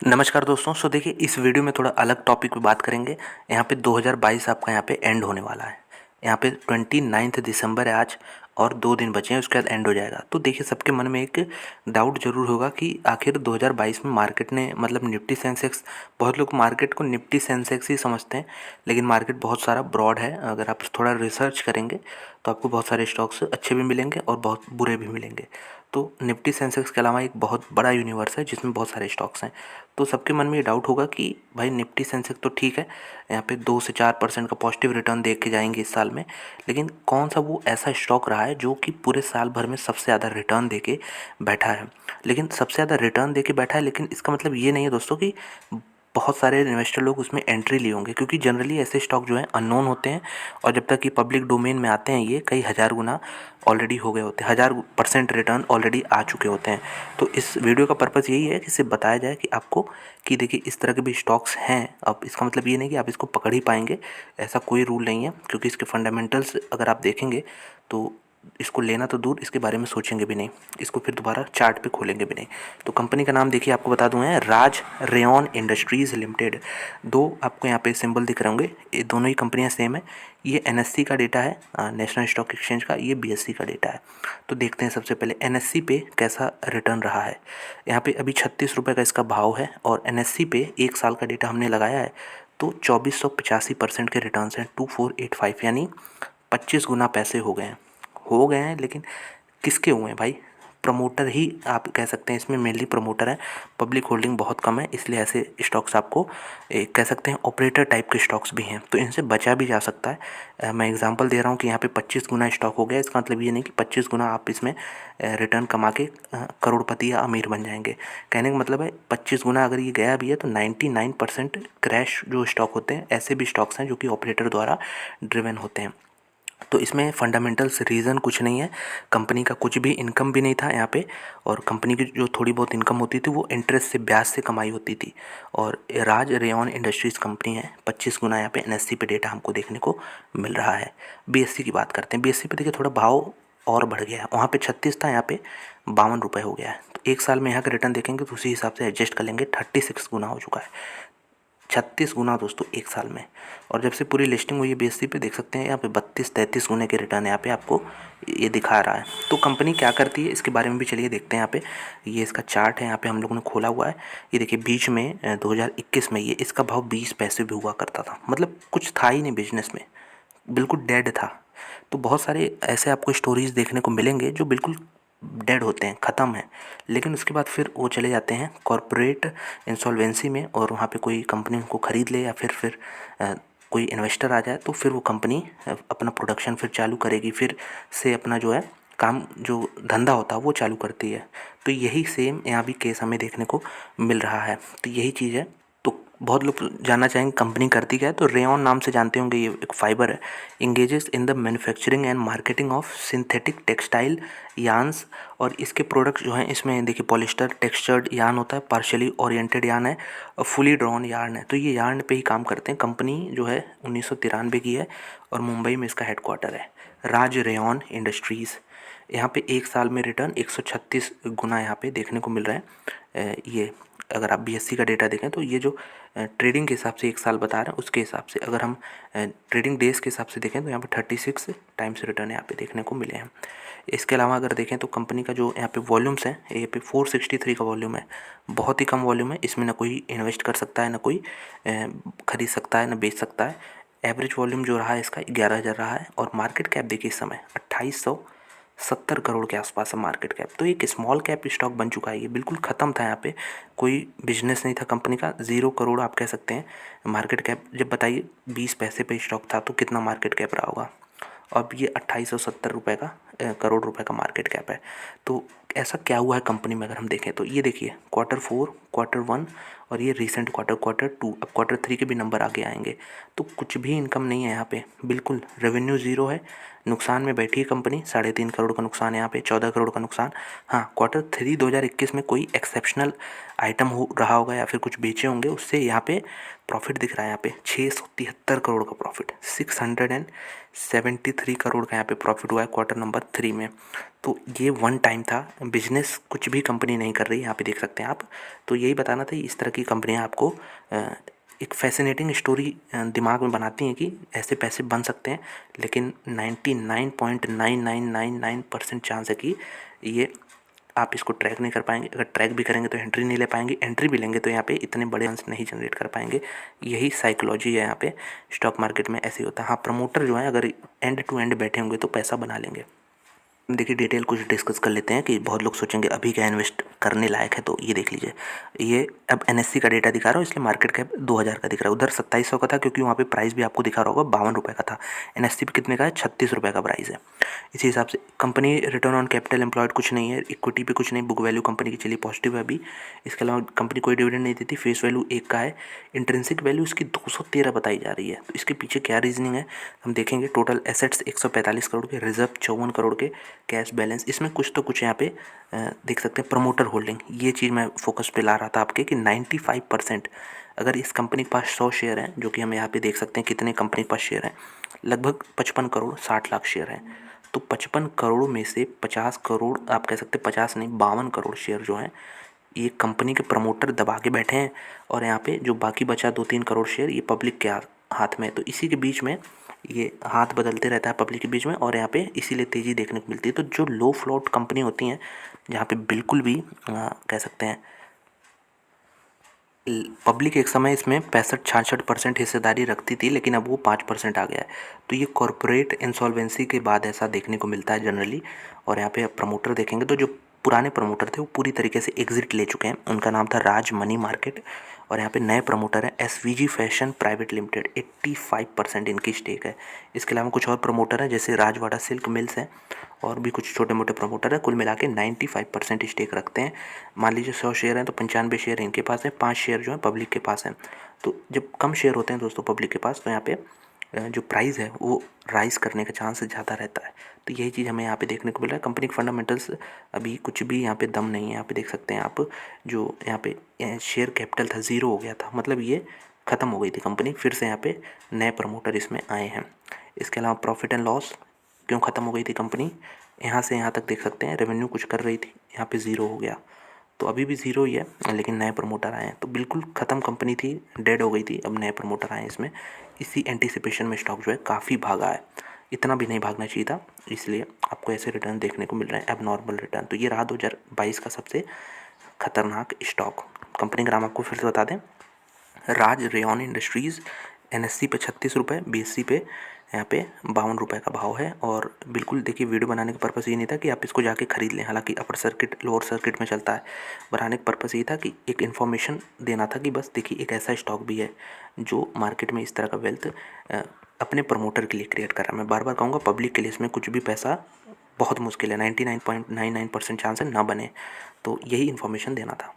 नमस्कार दोस्तों। देखिए, इस वीडियो में थोड़ा अलग टॉपिक पे बात करेंगे। यहाँ पे 2022 आपका यहाँ पे एंड होने वाला है। यहाँ पे 29 दिसंबर है आज और 2 दिन बचे हैं, उसके बाद एंड हो जाएगा। तो देखिए, सबके मन में एक डाउट ज़रूर होगा कि आखिर 2022 में मार्केट ने मतलब निफ्टी सेंसेक्स, बहुत लोग मार्केट को निफ्टी सेंसेक्स ही समझते हैं, लेकिन मार्केट बहुत सारा ब्रॉड है। अगर आप थोड़ा रिसर्च करेंगे तो आपको बहुत सारे स्टॉक्स अच्छे भी मिलेंगे और बहुत बुरे भी मिलेंगे। तो निफ्टी सेंसेक्स के अलावा एक बहुत बड़ा यूनिवर्स है जिसमें बहुत सारे स्टॉक्स हैं। तो सबके मन में ये डाउट होगा कि भाई निफ्टी सेंसेक्स तो ठीक है, यहाँ पे 2 से 4% का पॉजिटिव रिटर्न देख के जाएंगे इस साल में, लेकिन कौन सा वो ऐसा स्टॉक रहा है जो कि पूरे साल भर में सबसे ज़्यादा रिटर्न दे के बैठा है। लेकिन सबसे ज़्यादा रिटर्न दे के बैठा है, लेकिन इसका मतलब ये नहीं है दोस्तों कि बहुत सारे इन्वेस्टर लोग उसमें एंट्री लिए होंगे, क्योंकि जनरली ऐसे स्टॉक जो हैं अननोन होते हैं और जब तक ये पब्लिक डोमेन में आते हैं ये कई हज़ार गुना ऑलरेडी हो गए होते हैं, 1000% रिटर्न ऑलरेडी आ चुके होते हैं। तो इस वीडियो का पर्पज़ यही है कि सिर्फ बताया जाए कि आपको कि देखिए इस तरह के भी स्टॉक्स हैं। अब इसका मतलब ये नहीं कि आप इसको पकड़ ही पाएंगे, ऐसा कोई रूल नहीं है, क्योंकि इसके फंडामेंटल्स अगर आप देखेंगे तो इसको लेना तो दूर, इसके बारे में सोचेंगे भी नहीं, इसको फिर दोबारा चार्ट पे खोलेंगे भी नहीं। तो कंपनी का नाम देखिए, आपको बता दूं है राज रेयॉन इंडस्ट्रीज़ लिमिटेड। दो आपको यहाँ पे सिंबल दिख रहे होंगे, ये दोनों ही कंपनियाँ सेम है। ये एनएससी का डेटा है, नेशनल स्टॉक एक्सचेंज का, ये बीएससी का डेटा है। तो देखते हैं सबसे पहले एनएससी पे कैसा रिटर्न रहा है। यहाँ पे अभी 36 रुपये का इसका भाव है और एनएससी पे 1 साल का डेटा हमने लगाया है तो 2485% के रिटर्न हैं, 2485, यानी 25 गुना पैसे हो गए हैं। लेकिन किसके हुए हैं भाई? प्रमोटर ही आप कह सकते हैं, इसमें मेनली प्रमोटर है, पब्लिक होल्डिंग बहुत कम है, इसलिए ऐसे स्टॉक्स आपको कह सकते हैं ऑपरेटर टाइप के स्टॉक्स भी हैं, तो इनसे बचा भी जा सकता है। मैं एग्जांपल दे रहा हूँ कि यहाँ पे 25 गुना स्टॉक हो गया, इसका मतलब ये नहीं कि 25 गुना आप इसमें रिटर्न कमा के करोड़पति या अमीर बन जाएंगे। कहने का मतलब है 25 गुना अगर ये गया भी है तो 99% क्रैश जो स्टॉक होते हैं, ऐसे भी स्टॉक्स हैं जो कि ऑपरेटर द्वारा ड्रिवन होते हैं। तो इसमें फंडामेंटल्स रीज़न कुछ नहीं है, कंपनी का कुछ भी इनकम भी नहीं था यहाँ पे, और कंपनी की जो थोड़ी बहुत इनकम होती थी वो इंटरेस्ट से, ब्याज से कमाई होती थी। और राज रेयॉन इंडस्ट्रीज़ कंपनी है, 25 गुना यहाँ पे एनएससी पे डेटा हमको देखने को मिल रहा है। बीएससी की बात करते हैं, बीएससी पे देखिए थोड़ा भाव और बढ़ गया है, वहाँ पे 36 था, यहाँ पे 52 रुपये हो गया है। तो 1 साल में यहाँ का रिटर्न देखेंगे तो उसी हिसाब से एडजस्ट कर लेंगे, 36 गुना हो चुका है। 36 गुना दोस्तों 1 साल में। और जब से पूरी लिस्टिंग हुई है बीएससी पे, देख सकते हैं यहाँ पे 32-33 गुने के रिटर्न यहाँ पे आपको ये दिखा रहा है। तो कंपनी क्या करती है इसके बारे में भी चलिए देखते हैं। यहाँ पे ये इसका चार्ट है, यहाँ पे हम लोगों ने खोला हुआ है। ये देखिए बीच में 2021 में ये इसका भाव 20 पैसे भी हुआ करता था, मतलब कुछ था ही नहीं बिजनेस में, बिल्कुल डेड था। तो बहुत सारे ऐसे आपको स्टोरीज देखने को मिलेंगे जो बिल्कुल डेड होते हैं, ख़त्म हैं, लेकिन उसके बाद फिर वो चले जाते हैं कॉरपोरेट इंसॉल्वेंसी में, और वहाँ पे कोई कंपनी उनको ख़रीद ले या फिर कोई इन्वेस्टर आ जाए तो फिर वो कंपनी अपना प्रोडक्शन फिर चालू करेगी, फिर से अपना जो है काम, जो धंधा होता है वो चालू करती है। तो यही सेम यहाँ भी केस हमें देखने को मिल रहा है। तो यही चीज़ है। तो बहुत लोग जानना चाहेंगे कंपनी करती क्या है, तो रेयॉन नाम से जानते होंगे, ये एक फाइबर है, engages in the manufacturing and marketing of synthetic textile yarns. और इसके प्रोडक्ट्स जो हैं इसमें देखिए पॉलिस्टर टेक्सचर्ड यार्न होता है, पार्शियली ओरिएंटेड यार्न है और फुली ड्रॉन यार्न है। तो ये यार्न पे ही काम करते हैं। कंपनी जो है 1993 की है और मुंबई में इसका हेडक्वार्टर है, राज रेयॉन इंडस्ट्रीज़। यहाँ पे 1 साल में रिटर्न 136 गुना यहाँ पे देखने को मिल रहा है। ये अगर आप बीएससी का डेटा देखें तो ये जो ट्रेडिंग के हिसाब से 1 साल बता रहे हैं, उसके हिसाब से अगर हम ट्रेडिंग डेज के हिसाब से देखें तो यहाँ पे 36 टाइम्स रिटर्न यहाँ पे देखने को मिले हैं। इसके अलावा अगर देखें तो कंपनी का जो यहाँ पे वॉल्यूम्स हैं, ये पे 463 का वॉल्यूम है, बहुत ही कम वॉल्यूम है। इसमें ना कोई इन्वेस्ट कर सकता है, ना कोई खरीद सकता है, ना बेच सकता है। एवरेज वॉल्यूम जो रहा है इसका 11,000 रहा है, और मार्केट कैप देखिए इस समय 2870 करोड़ के आसपास है मार्केट कैप। तो एक स्मॉल कैप स्टॉक बन चुका है, ये बिल्कुल ख़त्म था, यहाँ पे कोई बिजनेस नहीं था कंपनी का, 0 करोड़ आप कह सकते हैं मार्केट कैप। जब बताइए 20 पैसे पे स्टॉक था तो कितना मार्केट कैप रहा होगा। अब ये 2870 रुपये का करोड़ रुपए का मार्केट कैप है। तो ऐसा क्या हुआ है कंपनी में अगर हम देखें तो ये देखिए Q4, Q1 और ये रिसेंट Q2, अब Q3 के भी नंबर आगे आएंगे। तो कुछ भी इनकम नहीं है यहाँ पे, बिल्कुल रेवेन्यू ज़ीरो है, नुकसान में बैठी है कंपनी, 3.5 करोड़ का नुकसान है यहाँ पे, 14 करोड़ का नुकसान। हाँ, Q3 2021 में कोई एक्सेप्शनल आइटम हो रहा होगा या फिर कुछ बेचे होंगे, उससे यहाँ पे प्रॉफिट दिख रहा है, यहाँ पे 673 करोड़ का प्रॉफिट, 673 करोड़ का यहाँ पे प्रॉफिट हुआ है Q3 में। तो ये वन टाइम था, बिजनेस कुछ भी कंपनी नहीं कर रही, यहाँ पे देख सकते हैं आप। तो यही बताना था, इस तरह की कंपनियाँ आपको एक फैसिनेटिंग स्टोरी दिमाग में बनाती हैं कि ऐसे पैसे बन सकते हैं, लेकिन 99.9999% चांस है कि ये आप इसको ट्रैक नहीं कर पाएंगे। अगर ट्रैक भी करेंगे तो एंट्री नहीं ले पाएंगे, एंट्री भी लेंगे तो यहाँ पे इतने बड़े अंश नहीं जनरेट कर पाएंगे। यही साइकोलॉजी है यहाँ पे, स्टॉक मार्केट में ऐसे ही होता है। हाँ, प्रमोटर जो है अगर एंड टू एंड बैठे होंगे तो पैसा बना लेंगे। देखिए डिटेल कुछ डिस्कस कर लेते हैं कि बहुत लोग सोचेंगे अभी क्या इन्वेस्ट करने लायक है। तो ये देख लीजिए, ये अब एनएससी का डेटा दिखा रहा हूँ, इसलिए मार्केट कैप 2000 का दिख रहा है। उधर 2700 का था, क्योंकि वहाँ पे प्राइस भी आपको दिखा रहा होगा 52 रुपये का था। एनएससी पे कितने का है? 36 रुपये का प्राइस है। इसी हिसाब से company return on capital employed कुछ नहीं है, इक्विटी पे कुछ नहीं, बुक वैल्यू कंपनी की चलिए पॉजिटिव है अभी। इसके अलावा कंपनी कोई डिविडेंड नहीं देती, फेस वैल्यू 1 का है, इंट्रिंसिक वैल्यू इसकी 213 बताई जा रही है। तो इसके पीछे क्या रीजनिंग है हम देखेंगे। टोटल एसेट्स 145 करोड़ के, रिजर्व 54 करोड़ के, कैश बैलेंस इसमें कुछ तो कुछ यहाँ पे देख सकते हैं। प्रमोटर होल्डिंग, ये चीज़ मैं फोकस पे ला रहा था आपके कि 95% अगर इस कंपनी के पास 100 शेयर हैं, जो कि हम यहाँ पे देख सकते हैं कितने कंपनी के पास शेयर हैं, लगभग 55 करोड़ 60 लाख शेयर हैं। तो 55 करोड़ में से 50 करोड़, आप कह सकते हैं 50 नहीं 52 करोड़ शेयर जो हैं ये कंपनी के प्रमोटर दबा के बैठे हैं, और यहाँ पे जो बाकी बचा 2-3 करोड़ शेयर ये पब्लिक के हाथ में है। तो इसी के बीच में ये हाथ बदलते रहता है पब्लिक के बीच में, और यहाँ पे इसीलिए तेज़ी देखने को मिलती है। तो जो लो फ्लोट कंपनी होती हैं, जहाँ पे बिल्कुल भी कह सकते हैं पब्लिक एक समय इसमें 65-66% हिस्सेदारी रखती थी, लेकिन अब वो 5% आ गया है। तो ये कॉरपोरेट इंसॉल्वेंसी के बाद ऐसा देखने को मिलता है जनरली। और यहाँ पे आप प्रमोटर देखेंगे तो जो पुराने प्रमोटर थे वो पूरी तरीके से एग्जिट ले चुके हैं। उनका नाम था राज मनी मार्केट, और यहाँ पे नए प्रमोटर हैं एसवीजी फैशन प्राइवेट लिमिटेड, 85% इनकी स्टेक है। इसके अलावा कुछ और प्रमोटर हैं जैसे राजवाड़ा सिल्क मिल्स हैं, और भी कुछ छोटे मोटे प्रमोटर हैं। कुल मिला के 95% स्टेक रखते हैं। मान लीजिए 100 शेयर हैं तो 95 शेयर इनके पास हैं, 5 शेयर जो हैं पब्लिक के पास हैं। तो जब कम शेयर होते हैं दोस्तों पब्लिक के पास, तो यहाँ पे जो प्राइस है वो राइज़ करने का चांस ज़्यादा रहता है। तो यही चीज़ हमें यहाँ पे देखने को मिल रहा है। कंपनी के फंडामेंटल्स अभी कुछ भी यहाँ पे दम नहीं है। यहाँ पे देख सकते हैं आप, जो यहाँ पे शेयर कैपिटल था 0 हो गया था, मतलब ये ख़त्म हो गई थी कंपनी। फिर से यहाँ पे नए प्रमोटर इसमें आए हैं। इसके अलावा प्रॉफिट एंड लॉस, क्यों ख़त्म हो गई थी कंपनी, यहाँ से यहाँ तक देख सकते हैं रेवेन्यू कुछ कर रही थी, यहाँ पे 0 हो गया। तो अभी भी 0 ही है, लेकिन नए प्रमोटर आए हैं। तो बिल्कुल ख़त्म कंपनी थी, डेड हो गई थी, अब नए प्रमोटर आए हैं इसमें। इसी एंटीसिपेशन में स्टॉक जो है काफ़ी भागा है। इतना भी नहीं भागना चाहिए था, इसलिए आपको ऐसे रिटर्न देखने को मिल रहे हैं, एबनॉर्मल रिटर्न। तो ये रहा 2022 का सबसे खतरनाक स्टॉक। कंपनी का नाम आपको फिर से बता दें, राज रेयॉन इंडस्ट्रीज़। एनएससी पे 36 रुपये, बीएससी पे यहाँ पे 52 रुपये का भाव है। और बिल्कुल देखिए, वीडियो बनाने का पर्पज़ ये नहीं था कि आप इसको जाके ख़रीद लें, हालांकि अपर सर्किट लोअर सर्किट में चलता है। बनाने का पर्पज़ ये था कि एक इन्फॉर्मेशन देना था कि बस देखिए एक ऐसा स्टॉक भी है जो मार्केट में इस तरह का वेल्थ अपने प्रमोटर के लिए क्रिएट कर रहा है। मैं बार बार कहूँगा, पब्लिक के लिए इसमें कुछ भी पैसा बहुत मुश्किल है, 99.99% चांस है ना बने। तो यही इन्फॉर्मेशन देना था।